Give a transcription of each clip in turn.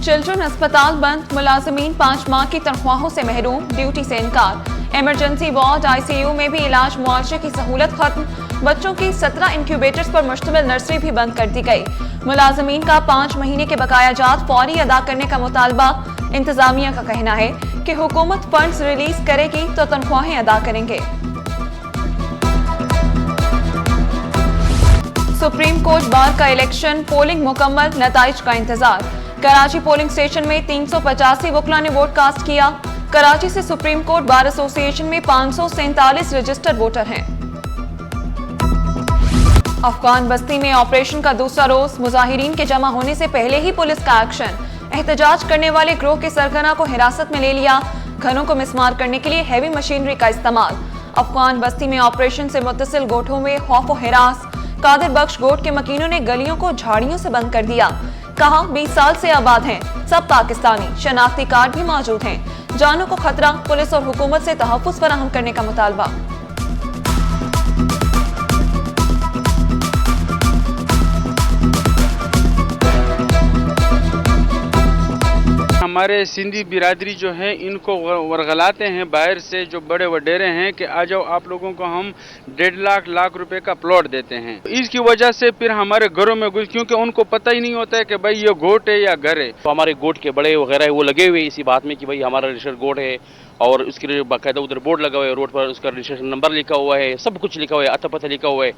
Children अस्पताल बंद, मुलाजमीन 5 माह की तनख्वाहों से महरूम, ड्यूटी से इनकार। इमरजेंसी वार्ड आईसीयू में भी इलाज मुआवजे की सहूलत खत्म। बच्चों की 17 इंक्यूबेटर्स पर मुश्तमिल नर्सरी भी बंद कर दी गई। मुलाजमीन का 5 महीने के बकायाजात फौरी अदा करने का मुतालबा। इंतजामिया का कहना है कि हुकूमत फंड्स रिलीज करेगी तो तनख्वाहें अदा करेंगे। सुप्रीम कोर्ट बार का इलेक्शन, पोलिंग मुकम्मल, नताइज का इंतजार। कराची पोलिंग स्टेशन में 385 वकला ने वोट कास्ट किया। कराची से सुप्रीम कोर्ट बार एसोसिएशन में 547 रजिस्टर्ड वोटर हैं। अफगान बस्ती में ऑपरेशन का दूसरा रोज, मुजाहिरीन के जमा होने से पहले ही पुलिस का एक्शन। एहतजाज करने वाले गिरोह के सरगना को हिरासत में ले लिया। घरों को मिसमार करने के लिए हैवी मशीनरी का इस्तेमाल। अफगान बस्ती में ऑपरेशन से मुत्तसिल गोठों में खौफ व हिरास। कादिर बख्श गोट के मकीनों ने गलियों को झाड़ियों से बंद कर दिया। कहा 20 साल से आबाद हैं, सब पाकिस्तानी, शनाख्ती कार्ड भी मौजूद हैं। जानों को खतरा, पुलिस और हुकूमत से तहफ्फुज़ फराहम करने का मुतालबा। हमारे सिंधी बिरादरी जो है इनको वरगलाते हैं बाहर से, जो बड़े वडेरे हैं कि आ जाओ आप लोगों को हम 1.5 लाख रुपए का प्लॉट देते हैं। इसकी वजह से फिर हमारे घरों में घुस, क्योंकि उनको पता ही नहीं होता है कि भाई ये गोट है या घर है। तो हमारे गोट के बड़े वगैरह वो लगे हुए इसी बात में कि भाई हमारा रजिस्टर्ड गोट है और उसके लिए बाकायदा उधर बोर्ड लगा हुआ है, रोड पर उसका रजिस्ट्रेशन नंबर लिखा हुआ है, सब कुछ लिखा हुआ है, अता पता लिखा हुआ है,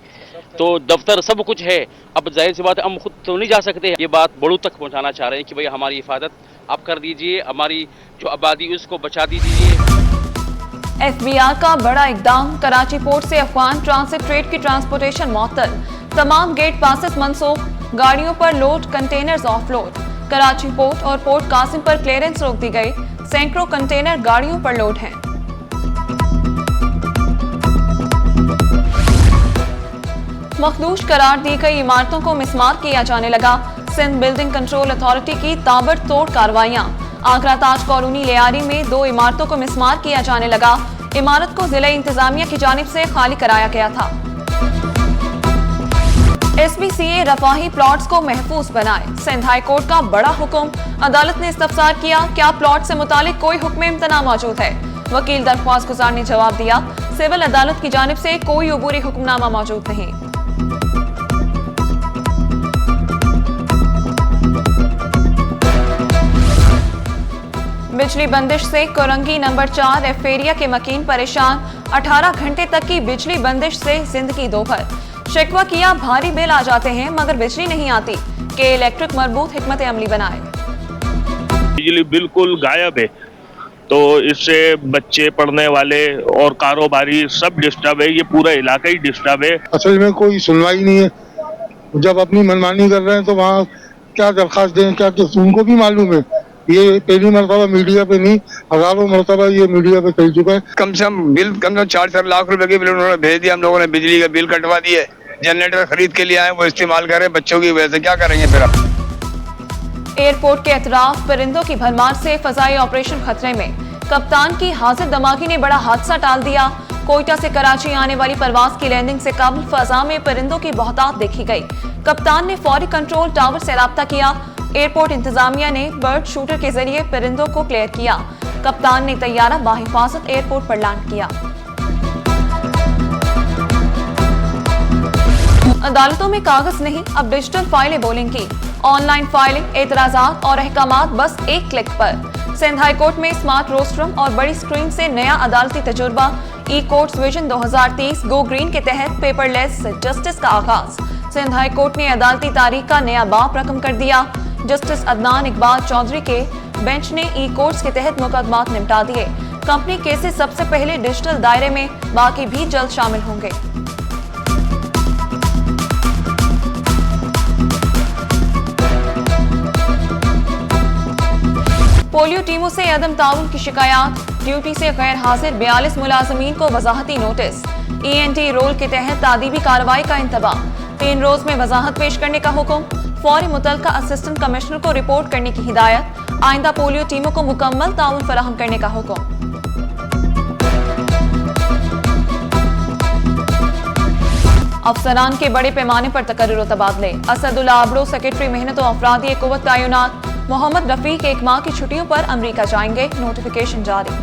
तो दफ्तर सब कुछ है। अब जाहिर सी बात है हम खुद तो नहीं जा सकते। ये बात बड़ों तक पहुंचाना चाह रहे हैं कि भाई हमारी हिफाजत आप कर दीजिए, हमारी जो आबादी उसको बचा दीजिए। एफबीआर का बड़ा इकदाम, कराची पोर्ट से अफगान ट्रांसिट ट्रेड की ट्रांसपोर्टेशन मअतल। तमाम गेट पासेस मनसूख, गाड़ियों पर load, containers offload. Karachi port और पोर्ट कासिम पर क्लियरेंस रोक दी गई। सैकड़ों कंटेनर गाड़ियों पर लोड हैं। मखदूश करार दी गई इमारतों को मिसमार किया जाने लगा। सिंध बिल्डिंग कंट्रोल अथॉरिटी की ताबड़तोड़ कार्रवाइयां। आगरा ताज कॉलोनी लियारी में 2 इमारतों को मिसमार किया जाने लगा। इमारत को जिला इंतजामिया की जानिब से खाली कराया गया था। SBCA रफाही प्लॉट्स को महफूज बनाए, सिंध हाई कोर्ट का बड़ा हुक्म। अदालत ने इस्तफसार किया, क्या प्लॉट से मुतालिक कोई हुक्म इम्तना मौजूद है। वकील दरख्वास्त गुजार ने जवाब दिया, सिविल अदालत की जानिब से कोई अबूरी हुक्मनामा मौजूद नहीं। बिजली बंदिश से कोरंगी नंबर 4 एफेरिया के मकीन परेशान। 18 घंटे तक की बिजली बंदिश से जिंदगी दोभर। शिकवा किया, भारी बिल आ जाते हैं मगर बिजली नहीं आती। के इलेक्ट्रिक मरबूत हिकमत अमली बनाए। बिजली बिल्कुल गायब है, तो इससे बच्चे पढ़ने वाले और कारोबारी सब डिस्टर्ब है। ये पूरा इलाका ही डिस्टर्ब है। असल में कोई सुनवाई नहीं है। जब अपनी मनमानी कर रहे हैं तो वहाँ क्या दरखास्त दें, क्या उनको भी मालूम है। ये पहली मरतबा मीडिया पे नहीं, हजारों मरतबा ये मीडिया पे कह चुका है। कम से कम बिल 4 लाख रुपए के बिल उन्होंने भेज दिया। हम लोगों ने बिजली का बिल कटवा दिए। जनरेटर खरीद के लिए आए, वो इस्तेमाल करें बच्चों की वजह से, क्या करेंगे फिर आप। एयरपोर्ट के अतराफ परिंदों की भरमार से फजाई ऑपरेशन खतरे में। कप्तान की हाजिर दमागी ने बड़ा हादसा टाल दिया। कोयटा से कराची आने वाली परवाज की लैंडिंग से कबल फजा में परिंदों की बहुतात देखी गई। कप्तान ने फौरी कंट्रोल टावर से राब्ता किया। एयरपोर्ट इंतजामिया ने बर्ड शूटर के जरिए परिंदों को क्लियर किया। कप्तान ने तैयारा बाहिफाजत एयरपोर्ट पर लैंड किया। अदालतों में कागज नहीं, अब डिजिटल फाइलें बोलेंगी। ऑनलाइन फाइलिंग, एतराजात और अहकामात बस एक क्लिक पर। सिंध हाई कोर्ट में स्मार्ट रोस्ट्रम और बड़ी स्क्रीन से नया अदालती तजुर्बा। ई कोर्ट्स विजन 2030 गो ग्रीन के तहत पेपरलेस जस्टिस का आगाज। सिंध हाई कोर्ट ने अदालती तारीख का नया बाब रकम कर दिया। जस्टिस अदनान इकबाल चौधरी के बेंच ने ई कोर्ट्स के तहत मुकदमात निपटा दिए। कंपनी केसेस सबसे पहले डिजिटल दायरे में, बाकी भी जल्द शामिल होंगे। पोलियो टीमों से अदम ताउन की शिकायत। ड्यूटी से गैर हाजिर 42 मुलाजमीन को वजाहती नोटिस। ENT रोल के तहत तादीबी कार्रवाई का इंतबाह। 3 रोज में वजाहत पेश करने का हुक्म। फौरी मुतलका असिस्टेंट कमिश्नर को रिपोर्ट करने की हिदायत। आइंदा पोलियो टीमों को मुकम्मल ताउन फराहम करने का हुक्म। अफसरान के बड़े पैमाने पर तकर्रुर तबादले। असदुल्ला आबड़ो सेक्रेटरी मेहनत और अफरादी कुव्वत तैनात। मोहम्मद रफीक 1 माह की छुट्टियों पर अमेरिका जाएंगे, नोटिफिकेशन जारी।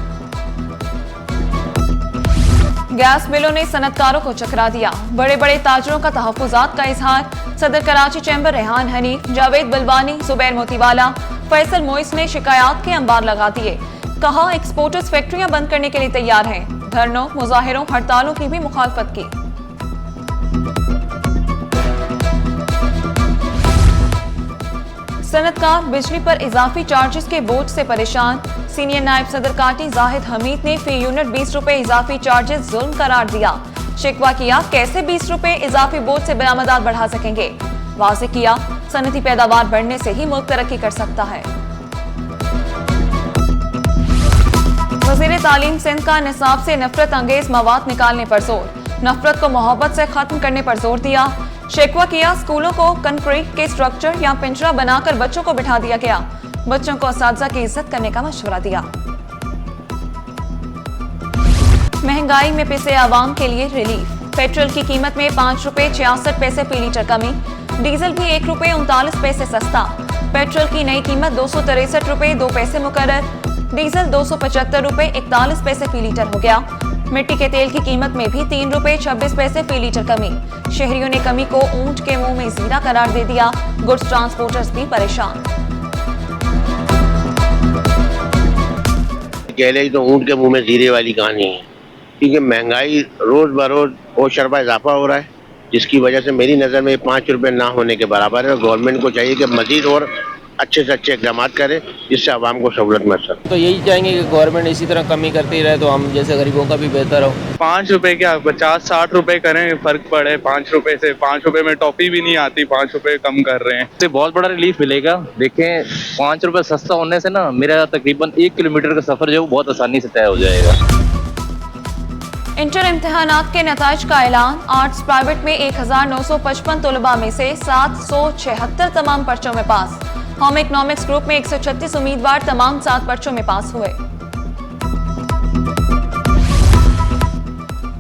गैस बिलों ने सनतकारों को चकरा दिया, बड़े बड़े ताजरों का तहफ्फुजात का इजहार। सदर कराची चैम्बर रेहान हनीफ, जावेद बिलवानी, जुबैर मोतीवाला, फैसल मोइस ने शिकायत के अंबार लगा दिए। कहा एक्सपोर्टर्स फैक्ट्रियां बंद करने के लिए तैयार हैं। धरनों, मुजाहिरों, हड़तालों की भी मुखालफत की। सनतकार बिजली पर इजाफी चार्जेस के बोझ से परेशान। सीनियर नायब सदर काटी जाहिद हमीद ने फी यूनिट 20 रुपए इजाफी चार्जेस जुल्म करार दिया। शिकवा किया कैसे 20 रुपए इजाफी बोझ से बरामदात बढ़ा सकेंगे। वाज़ेह किया सनती पैदावार बढ़ने से ही मुल्क तरक्की कर सकता है। वज़ीर तालीम सिंध का निसाब से नफरत अंगेज मवाद निकालने पर जोर। नफरत को मोहब्बत से खत्म करने पर जोर दिया। शिकवा किया स्कूलों को कंक्रीट के स्ट्रक्चर या पिंजरा बनाकर बच्चों को बिठा दिया गया। बच्चों को असातिज़ा की इज्जत करने का मशवरा दिया। महंगाई में पिसे आवाम के लिए रिलीफ। पेट्रोल की कीमत में 5 रुपए 66 पैसे फी लीटर कमी। डीजल भी 1 रुपए 39 पैसे सस्ता। पेट्रोल की नई कीमत 263 रुपए 2 पैसे मुकर्रर। डीजल 275 रुपए 41 पैसे फी लीटर हो गया। मिट्टी के तेल की कीमत में भी 3 रुपए 26 पैसे फी लीटर कमी। शहरियों ने कमी को ऊंट के मुंह में जीरा करार दे दिया। गुड्स ट्रांसपोर्टर्स भी परेशान। कहले तो ऊंट के मुंह में जीरे वाली कहानी है, क्योंकि महंगाई रोज बरोज और शरबा इजाफा हो रहा है, जिसकी वजह से मेरी नज़र में 5 रुपए ना होने के बराबर है। गवर्नमेंट को चाहिए कि मजीद और अच्छे से अच्छे इकदाम करे जिससे आवाम को सहूलत मिल सके। तो यही चाहेंगे कि गवर्नमेंट इसी तरह कमी करती रहे तो हम जैसे गरीबों का भी बेहतर हो। 5 रुपए क्या 50-60 रुपए करें, फर्क पड़े 5 रुपए से। 5 रुपए में टॉफी भी नहीं आती, 5 रुपए कम कर रहे हैं। इससे बहुत बड़ा रिलीफ मिलेगा। देखें 5 रुपए सस्ता होने से ना मेरा तकरीबन 1 किलोमीटर का सफर जो बहुत आसानी से तय हो जाएगा। इंटर इम्तिहानात के नताइज का ऐलान। आर्ट्स प्राइवेट में 1955 तलबा में से 776 तमाम पर्चों में पास। होम इकोनॉमिक्स ग्रुप में 136 उम्मीदवार तमाम 7 पर्चों में पास हुए।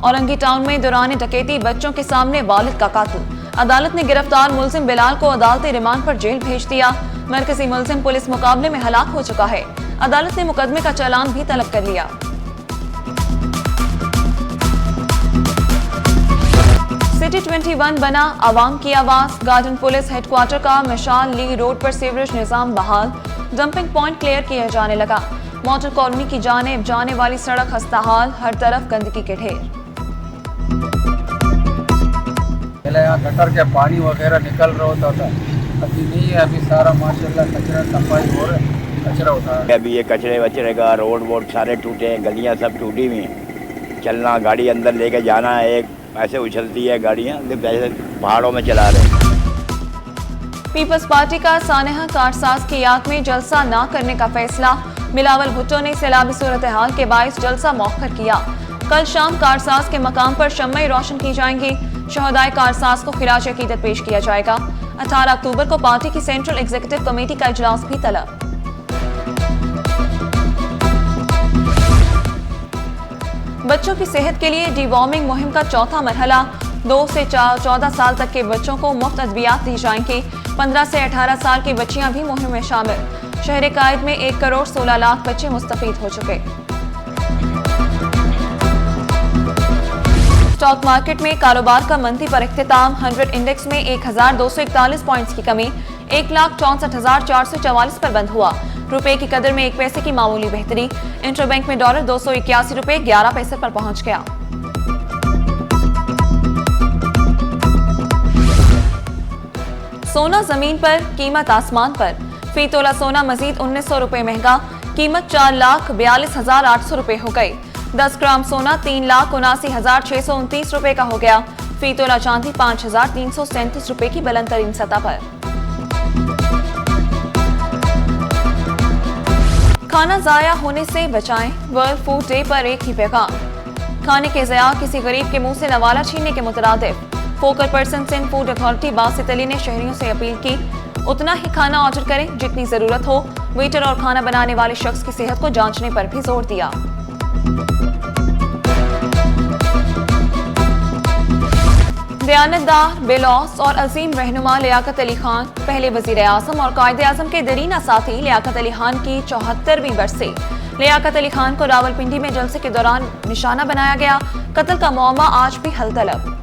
औरंगी टाउन में दौरान डकैती बच्चों के सामने वालिद का कातिल। अदालत ने गिरफ्तार मुलजिम बिलाल को अदालती रिमांड पर जेल भेज दिया। मरकजी मुलजिम पुलिस मुकाबले में हलाक हो चुका है। अदालत ने मुकदमे का चालान भी तलब कर लिया। सिटी 21 बना आवाम की आवाज। गार्डन पुलिस हेडक्वार्टर का मिशाल ली रोड पर सीवरेज निजाम बहाल। डंपिंग पॉइंट क्लियर किया जाने लगा। मॉडल कॉलोनी की जानिब जाने वाली सड़क खस्ताहाल, हर तरफ गंदगी के ढेर। पहले यहाँ गटर के पानी वगैरह निकल रहा होता था, अभी नहीं है। अभी सारा माशाल्लाह कचरा सफाई हो रहा है, कचरा उठा है। अभी ये कचरे वचरे का रोड वोड सारे टूटे हैं, गलियाँ सब टूटी हुई हैं। चलना गाड़ी अंदर लेके जाना है, एक ऐसे उछलती है गाड़ियाँ, जैसे पहाड़ों में चला रहे। पीपल्स पार्टी का सानेहा कारसाज की याद में जलसा न करने का फैसला। बिलावल भुट्टो ने सैलाबी सूरत हाल के बाइस जलसा मौखर किया। कल शाम कारसाज के मकाम पर शम्में रोशन की जाएंगी। शहदाए कारसाज को खिराज अकीदत पेश किया जाएगा। 18 अक्टूबर को पार्टी की सेंट्रल एग्जीक्यूटिव कमेटी का इजलास भी तलब। बच्चों की सेहत के लिए डिवॉर्मिंग मुहिम का चौथा मरहला। 2 से 14 साल तक के बच्चों को मुफ्त अद्वियात दी जाएंगी। 15 से 18 साल की बच्चियां भी मुहिम में शामिल। शहर कायद में 1 करोड़ 16 लाख बच्चे मुस्तफीद हो चुके। स्टॉक मार्केट में कारोबार का मंदी पर इख्तिताम। 100 इंडेक्स में 1241 पॉइंट्स की कमी 1,64,444 पर बंद हुआ। रुपए की कदर में 1 पैसे की मामूली बेहतरी। इंटरबैंक में डॉलर 281 रुपए 11 पैसे पर पहुंच गया। सोना जमीन पर, कीमत आसमान पर। फी तोला सोना मजीद 1900 रुपए महंगा। कीमत 4,42,800 रुपए हो गई। 10 ग्राम सोना 3,79,629 रुपए का हो गया। फी तोला चांदी 5,337 रुपए की बुलंद तरीन सतह पर। खाना जाया होने से बचाएं। वर्ल्ड फूड डे पर एक ही पैगाम। खाने के ज़या किसी गरीब के मुंह से नवाला छीनने के मुतरादिफ। Focal person Sindh food authority Basit Ali ने शहरियों से अपील की, उतना ही खाना ऑर्डर करें जितनी जरूरत हो। वेटर और खाना बनाने वाले शख्स की सेहत को जांचने पर भी जोर दिया। दयानतदार, बेलौस और अजीम रहनुमा लियाकत अली खान पहले वजीर आजम और कायदे आजम के दरीना साथी लियाकत अली खान की 74वीं बरसी। लियाकत अली खान को रावलपिंडी में जलसे के दौरान निशाना बनाया गया। कत्ल का मामला आज भी हल तलब।